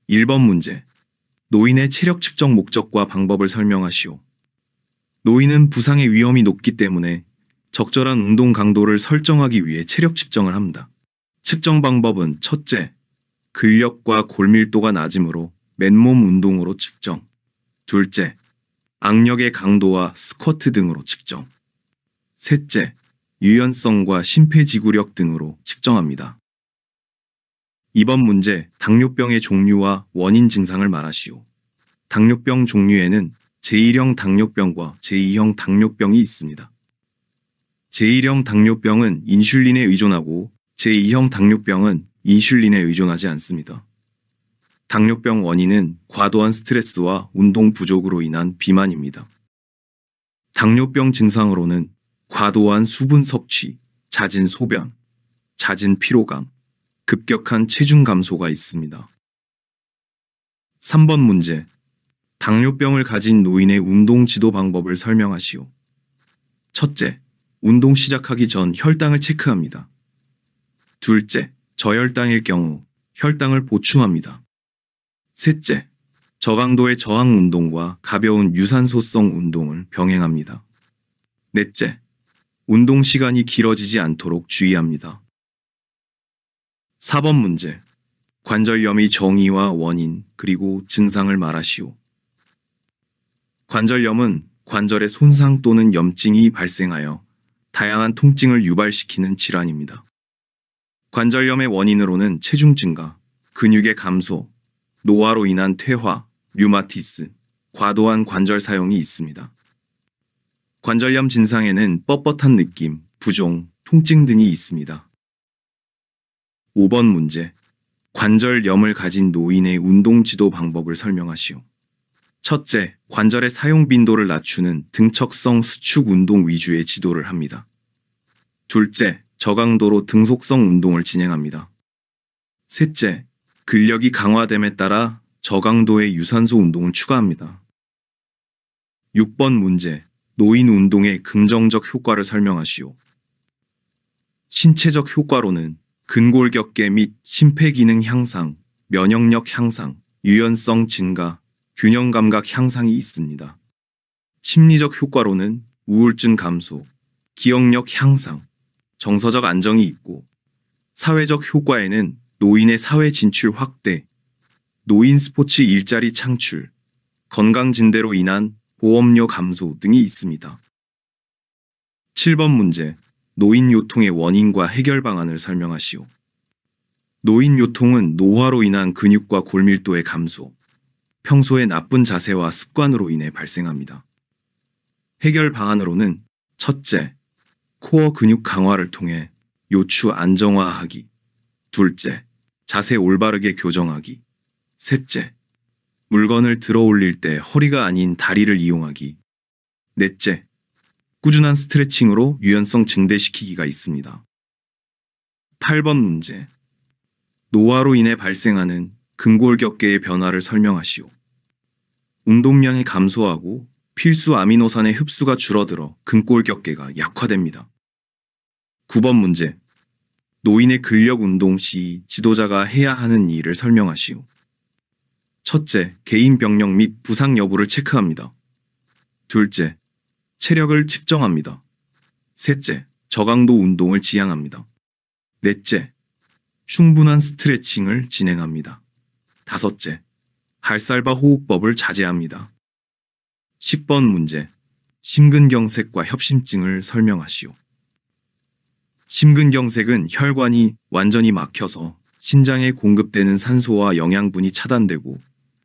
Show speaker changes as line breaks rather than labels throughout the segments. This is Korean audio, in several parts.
1번 문제. 노인의 체력 측정 목적과 방법을 설명하시오. 노인은 부상의 위험이 높기 때문에 적절한 운동 강도를 설정하기 위해 체력 측정을 합니다. 측정 방법은 첫째, 근력과 골밀도가 낮으므로 맨몸 운동으로 측정. 둘째, 악력의 강도와 스쿼트 등으로 측정. 셋째, 유연성과 심폐지구력 등으로 측정합니다. 2번 문제, 당뇨병의 종류와 원인 증상을 말하시오. 당뇨병 종류에는 제1형 당뇨병과 제2형 당뇨병이 있습니다. 제1형 당뇨병은 인슐린에 의존하고 제2형 당뇨병은 인슐린에 의존하지 않습니다. 당뇨병 원인은 과도한 스트레스와 운동 부족으로 인한 비만입니다. 당뇨병 증상으로는 과도한 수분 섭취, 잦은 소변, 잦은 피로감, 급격한 체중 감소가 있습니다. 3번 문제. 당뇨병을 가진 노인의 운동 지도 방법을 설명하시오. 첫째, 운동 시작하기 전 혈당을 체크합니다. 둘째, 저혈당일 경우 혈당을 보충합니다. 셋째, 저강도의 저항 운동과 가벼운 유산소성 운동을 병행합니다. 넷째, 운동 시간이 길어지지 않도록 주의합니다. 4번 문제. 관절염의 정의와 원인 그리고 증상을 말하시오. 관절염은 관절의 손상 또는 염증이 발생하여 다양한 통증을 유발시키는 질환입니다. 관절염의 원인으로는 체중 증가, 근육의 감소, 노화로 인한 퇴화, 류마티스, 과도한 관절 사용이 있습니다. 관절염 증상에는 뻣뻣한 느낌, 부종, 통증 등이 있습니다. 5번 문제. 관절염을 가진 노인의 운동 지도 방법을 설명하시오. 첫째, 관절의 사용 빈도를 낮추는 등척성 수축 운동 위주의 지도를 합니다. 둘째, 저강도로 등속성 운동을 진행합니다. 셋째, 근력이 강화됨에 따라 저강도의 유산소 운동을 추가합니다. 6번 문제. 노인 운동의 긍정적 효과를 설명하시오. 신체적 효과로는 근골격계 및 심폐기능 향상, 면역력 향상, 유연성 증가, 균형 감각 향상이 있습니다. 심리적 효과로는 우울증 감소, 기억력 향상, 정서적 안정이 있고, 사회적 효과에는 노인의 사회 진출 확대, 노인 스포츠 일자리 창출, 건강 증대로 인한 보험료 감소 등이 있습니다. 7번 문제. 노인 요통의 원인과 해결 방안을 설명하시오. 노인 요통은 노화로 인한 근육과 골밀도의 감소, 평소의 나쁜 자세와 습관으로 인해 발생합니다. 해결 방안으로는 첫째, 코어 근육 강화를 통해 요추 안정화하기. 둘째, 자세 올바르게 교정하기. 셋째, 물건을 들어 올릴 때 허리가 아닌 다리를 이용하기. 넷째, 꾸준한 스트레칭으로 유연성 증대시키기가 있습니다. 8번 문제. 노화로 인해 발생하는 근골격계의 변화를 설명하시오. 운동량이 감소하고 필수 아미노산의 흡수가 줄어들어 근골격계가 약화됩니다. 9번 문제. 노인의 근력 운동 시 지도자가 해야 하는 일을 설명하시오. 첫째, 개인 병력 및 부상 여부를 체크합니다. 둘째, 체력을 측정합니다. 셋째, 저강도 운동을 지향합니다. 넷째, 충분한 스트레칭을 진행합니다. 다섯째, 할살바 호흡법을 자제합니다. 10번 문제. 심근경색과 협심증을 설명하시오. 심근경색은 혈관이 완전히 막혀서 신장에 공급되는 산소와 영양분이 차단되고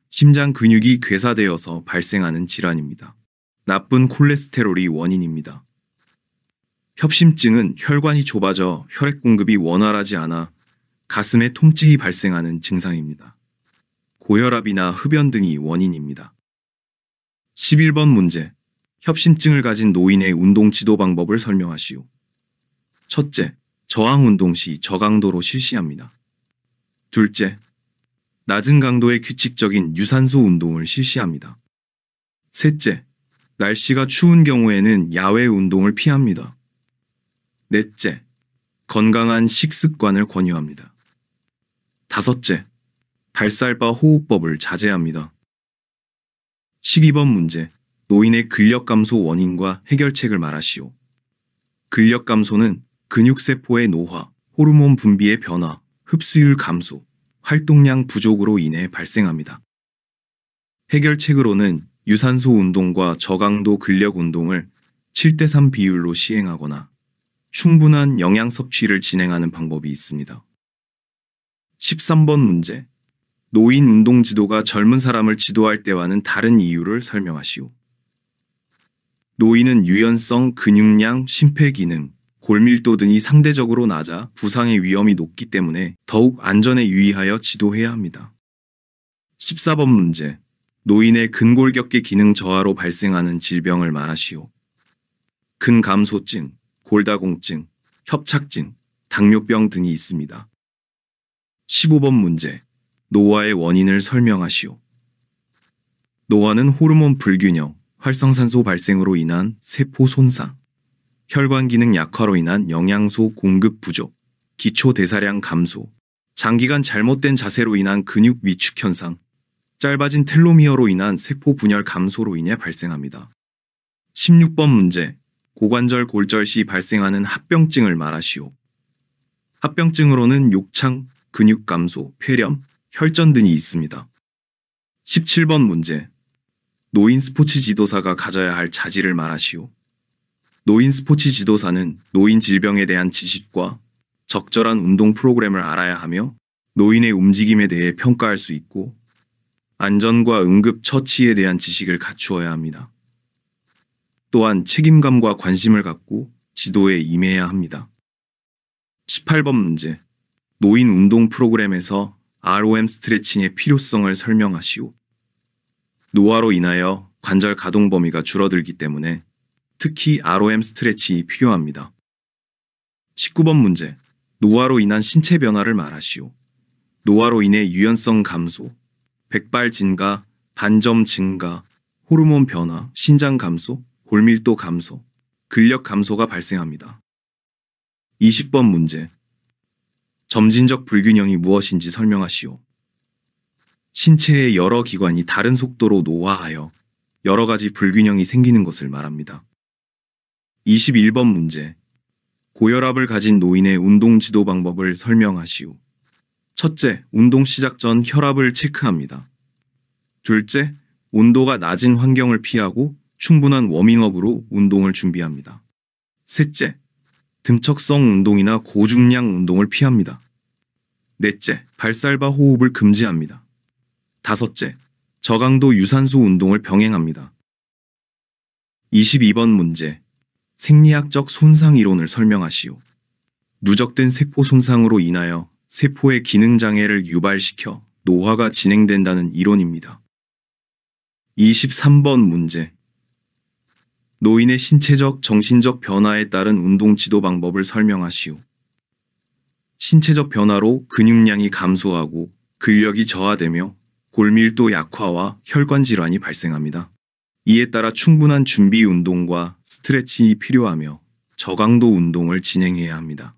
심장 근육이 괴사되어서 발생하는 질환입니다. 나쁜 콜레스테롤이 원인입니다. 협심증은 혈관이 좁아져 혈액 공급이 원활하지 않아 가슴에 통증이 발생하는 증상입니다. 고혈압이나 흡연 등이 원인입니다. 11번 문제. 협심증을 가진 노인의 운동 지도 방법을 설명하시오. 첫째, 저항 운동 시 저강도로 실시합니다. 둘째, 낮은 강도의 규칙적인 유산소 운동을 실시합니다. 셋째, 날씨가 추운 경우에는 야외 운동을 피합니다. 넷째, 건강한 식습관을 권유합니다. 다섯째, 발살바 호흡법을 자제합니다. 12번 문제. 노인의 근력 감소 원인과 해결책을 말하시오. 근력 감소는 근육세포의 노화, 호르몬 분비의 변화, 흡수율 감소, 활동량 부족으로 인해 발생합니다. 해결책으로는 유산소 운동과 저강도 근력 운동을 7:3 비율로 시행하거나 충분한 영양 섭취를 진행하는 방법이 있습니다. 13번 문제. 노인 운동 지도가 젊은 사람을 지도할 때와는 다른 이유를 설명하시오. 노인은 유연성, 근육량, 심폐기능, 골밀도 등이 상대적으로 낮아 부상의 위험이 높기 때문에 더욱 안전에 유의하여 지도해야 합니다. 14번 문제. 노인의 근골격계 기능 저하로 발생하는 질병을 말하시오. 근감소증, 골다공증, 협착증, 당뇨병 등이 있습니다. 15번 문제. 노화의 원인을 설명하시오. 노화는 호르몬 불균형, 활성산소 발생으로 인한 세포 손상, 혈관 기능 약화로 인한 영양소 공급 부족, 기초 대사량 감소, 장기간 잘못된 자세로 인한 근육 위축 현상, 짧아진 텔로미어로 인한 세포 분열 감소로 인해 발생합니다. 16번 문제. 고관절 골절 시 발생하는 합병증을 말하시오. 합병증으로는 욕창, 근육 감소, 폐렴, 혈전 등이 있습니다. 17번 문제. 노인 스포츠 지도사가 가져야 할 자질을 말하시오. 노인 스포츠 지도사는 노인 질병에 대한 지식과 적절한 운동 프로그램을 알아야 하며 노인의 움직임에 대해 평가할 수 있고 안전과 응급 처치에 대한 지식을 갖추어야 합니다. 또한 책임감과 관심을 갖고 지도에 임해야 합니다. 18번 문제. 노인 운동 프로그램에서 ROM 스트레칭의 필요성을 설명하시오. 노화로 인하여 관절 가동 범위가 줄어들기 때문에 특히 ROM 스트레칭이 필요합니다. 19번 문제. 노화로 인한 신체 변화를 말하시오. 노화로 인해 유연성 감소, 백발 증가, 반점 증가, 호르몬 변화, 신장 감소, 골밀도 감소, 근력 감소가 발생합니다. 20번 문제. 점진적 불균형이 무엇인지 설명하시오. 신체의 여러 기관이 다른 속도로 노화하여 여러 가지 불균형이 생기는 것을 말합니다. 21번 문제. 고혈압을 가진 노인의 운동 지도 방법을 설명하시오. 첫째, 운동 시작 전 혈압을 체크합니다. 둘째, 온도가 낮은 환경을 피하고 충분한 워밍업으로 운동을 준비합니다. 셋째, 등척성 운동이나 고중량 운동을 피합니다. 넷째, 발살바 호흡을 금지합니다. 다섯째, 저강도 유산소 운동을 병행합니다. 22번 문제. 생리학적 손상 이론을 설명하시오. 누적된 세포 손상으로 인하여 세포의 기능 장애를 유발시켜 노화가 진행된다는 이론입니다. 23번 문제. 노인의 신체적, 정신적 변화에 따른 운동 지도 방법을 설명하시오. 신체적 변화로 근육량이 감소하고 근력이 저하되며 골밀도 약화와 혈관 질환이 발생합니다. 이에 따라 충분한 준비 운동과 스트레칭이 필요하며 저강도 운동을 진행해야 합니다.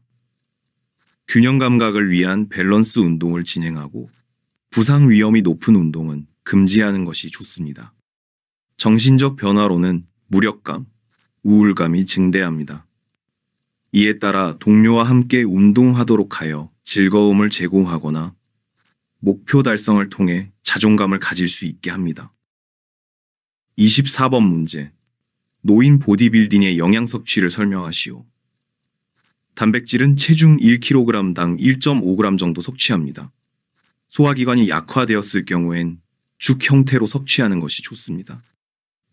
균형 감각을 위한 밸런스 운동을 진행하고 부상 위험이 높은 운동은 금지하는 것이 좋습니다. 정신적 변화로는 무력감, 우울감이 증대합니다. 이에 따라 동료와 함께 운동하도록 하여 즐거움을 제공하거나 목표 달성을 통해 자존감을 가질 수 있게 합니다. 24번 문제. 노인 보디빌딩의 영양 섭취를 설명하시오. 단백질은 체중 1kg당 1.5g 정도 섭취합니다. 소화기관이 약화되었을 경우엔 죽 형태로 섭취하는 것이 좋습니다.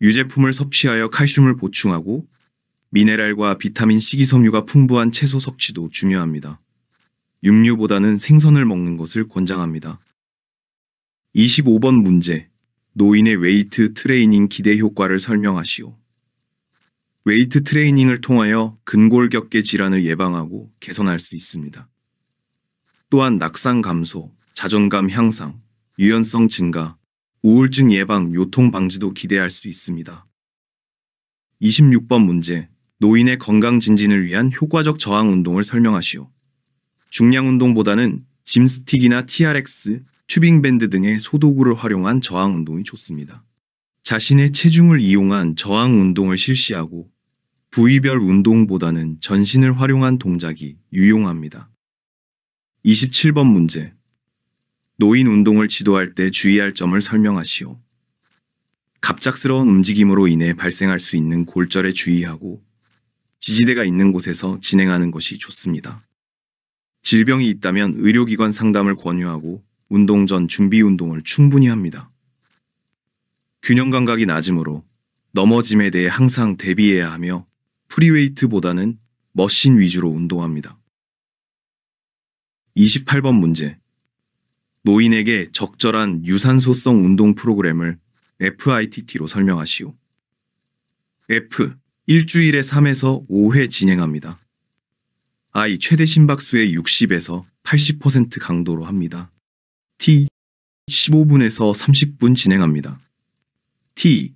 유제품을 섭취하여 칼슘을 보충하고 미네랄과 비타민 식이섬유가 풍부한 채소 섭취도 중요합니다. 육류보다는 생선을 먹는 것을 권장합니다. 25번 문제. 노인의 웨이트 트레이닝 기대 효과를 설명하시오. 웨이트 트레이닝을 통하여 근골격계 질환을 예방하고 개선할 수 있습니다. 또한 낙상 감소, 자존감 향상, 유연성 증가, 우울증 예방, 요통 방지도 기대할 수 있습니다. 26번 문제. 노인의 건강 증진을 위한 효과적 저항 운동을 설명하시오. 중량 운동보다는 짐스틱이나 TRX, 튜빙밴드 등의 소도구를 활용한 저항 운동이 좋습니다. 자신의 체중을 이용한 저항 운동을 실시하고 부위별 운동보다는 전신을 활용한 동작이 유용합니다. 27번 문제. 노인 운동을 지도할 때 주의할 점을 설명하시오. 갑작스러운 움직임으로 인해 발생할 수 있는 골절에 주의하고 지지대가 있는 곳에서 진행하는 것이 좋습니다. 질병이 있다면 의료기관 상담을 권유하고 운동 전 준비 운동을 충분히 합니다. 균형 감각이 낮으므로 넘어짐에 대해 항상 대비해야 하며 프리웨이트보다는 머신 위주로 운동합니다. 28번 문제. 노인에게 적절한 유산소성 운동 프로그램을 FITT로 설명하시오. F. 일주일에 3에서 5회 진행합니다. I. 최대 심박수의 60에서 80% 강도로 합니다. T. 15분에서 30분 진행합니다. T.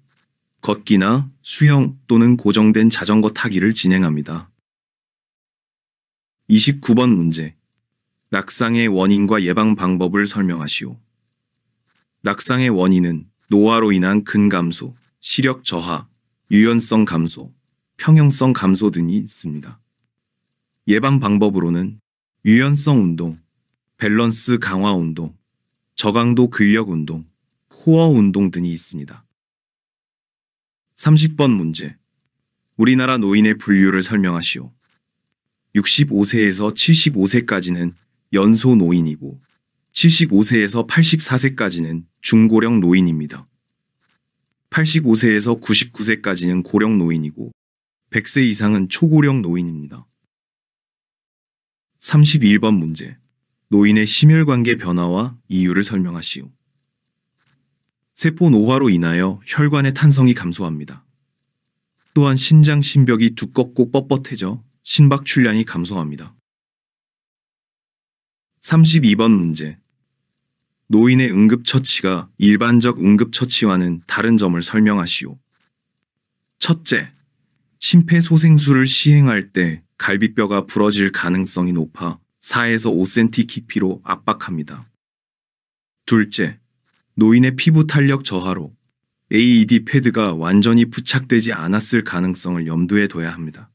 걷기나 수영 또는 고정된 자전거 타기를 진행합니다. 29번 문제. 낙상의 원인과 예방 방법을 설명하시오. 낙상의 원인은 노화로 인한 근감소, 시력 저하, 유연성 감소, 평형성 감소 등이 있습니다. 예방 방법으로는 유연성 운동, 밸런스 강화 운동, 저강도 근력 운동, 코어 운동 등이 있습니다. 30번 문제. 우리나라 노인의 분류를 설명하시오. 65세에서 75세까지는 연소 노인이고 75세에서 84세까지는 중고령 노인입니다. 85세에서 99세까지는 고령 노인이고 100세 이상은 초고령 노인입니다. 31번 문제. 노인의 심혈관계 변화와 이유를 설명하시오. 세포 노화로 인하여 혈관의 탄성이 감소합니다. 또한 신장 신벽이 두껍고 뻣뻣해져 심박 출량이 감소합니다. 32번 문제. 노인의 응급처치가 일반적 응급처치와는 다른 점을 설명하시오. 첫째, 심폐소생술을 시행할 때 갈비뼈가 부러질 가능성이 높아 4에서 5cm 깊이로 압박합니다. 둘째, 노인의 피부 탄력 저하로 AED 패드가 완전히 부착되지 않았을 가능성을 염두에 둬야 합니다.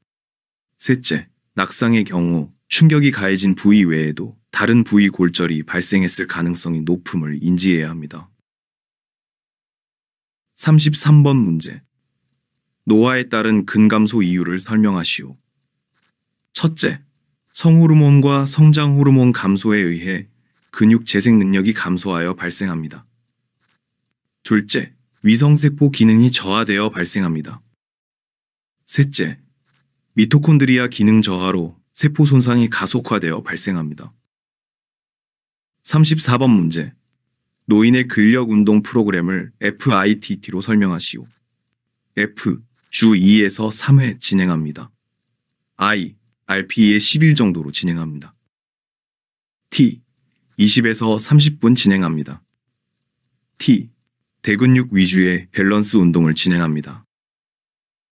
셋째, 낙상의 경우 충격이 가해진 부위 외에도 다른 부위 골절이 발생했을 가능성이 높음을 인지해야 합니다. 33번 문제. 노화에 따른 근감소 이유를 설명하시오. 첫째, 성호르몬과 성장호르몬 감소에 의해 근육 재생 능력이 감소하여 발생합니다. 둘째, 위성세포 기능이 저하되어 발생합니다. 셋째, 미토콘드리아 기능 저하로 세포 손상이 가속화되어 발생합니다. 34번 문제. 노인의 근력 운동 프로그램을 FITT로 설명하시오. F. 주 2에서 3회 진행합니다. I. RPE에 10일 정도로 진행합니다. T. 20에서 30분 진행합니다. T. 대근육 위주의 밸런스 운동을 진행합니다.